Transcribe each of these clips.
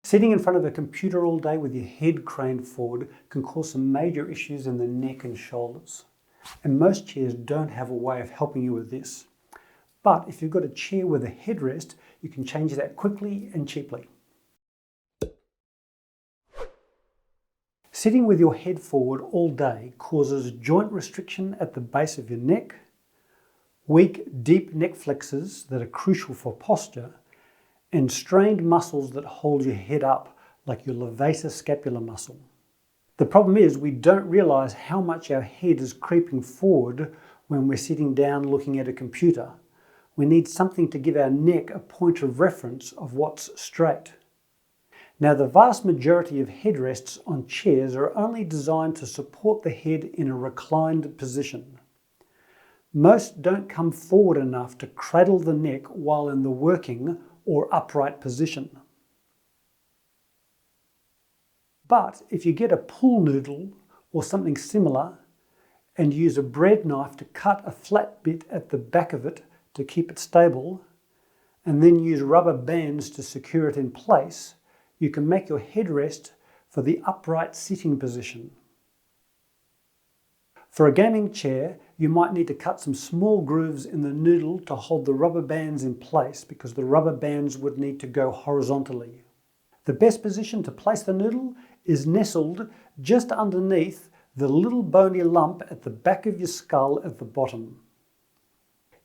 Sitting in front of a computer all day with your head craned forward can cause some major issues in the neck and shoulders. And most chairs don't have a way of helping you with this. But if you've got a chair with a headrest, you can change that quickly and cheaply. Sitting with your head forward all day causes joint restriction at the base of your neck, weak, deep neck flexors that are crucial for posture, and strained muscles that hold your head up, like your levator scapular muscle. The problem is we don't realize how much our head is creeping forward when we're sitting down looking at a computer. We need something to give our neck a point of reference of what's straight. Now, the vast majority of headrests on chairs are only designed to support the head in a reclined position. Most don't come forward enough to cradle the neck while in the working or upright position. But if you get a pool noodle or something similar and use a bread knife to cut a flat bit at the back of it to keep it stable, and then use rubber bands to secure it in place, you can make your headrest for the upright sitting position. For a gaming chair, you might need to cut some small grooves in the noodle to hold the rubber bands in place, because the rubber bands would need to go horizontally. The best position to place the noodle is nestled just underneath the little bony lump at the back of your skull at the bottom.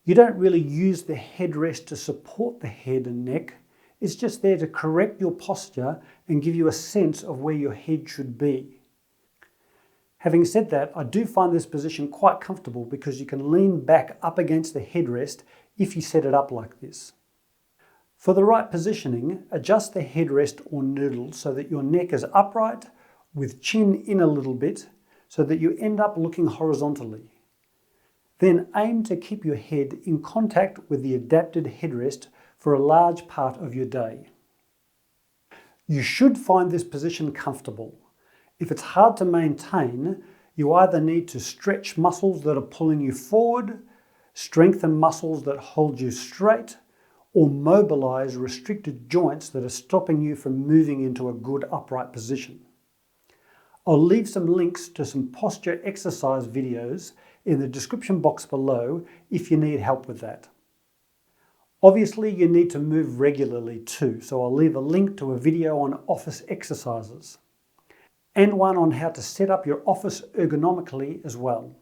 You don't really use the headrest to support the head and neck. It's just there to correct your posture and give you a sense of where your head should be. Having said that, I do find this position quite comfortable because you can lean back up against the headrest if you set it up like this. For the right positioning, adjust the headrest or noodle so that your neck is upright with chin in a little bit so that you end up looking horizontally. Then aim to keep your head in contact with the adapted headrest for a large part of your day. You should find this position comfortable. If it's hard to maintain, you either need to stretch muscles that are pulling you forward, strengthen muscles that hold you straight, or mobilize restricted joints that are stopping you from moving into a good upright position. I'll leave some links to some posture exercise videos in the description box below if you need help with that. Obviously, you need to move regularly too, so I'll leave a link to a video on office exercises, and one on how to set up your office ergonomically as well.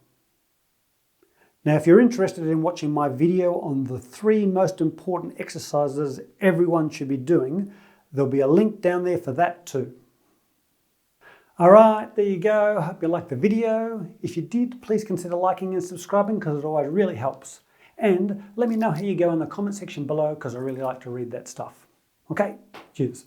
Now, if you're interested in watching my video on the 3 most important exercises everyone should be doing, there'll be a link down there for that too. Alright, there you go. I hope you liked the video. If you did, please consider liking and subscribing because it always really helps. And let me know how you go in the comment section below because I really like to read that stuff. Okay, cheers.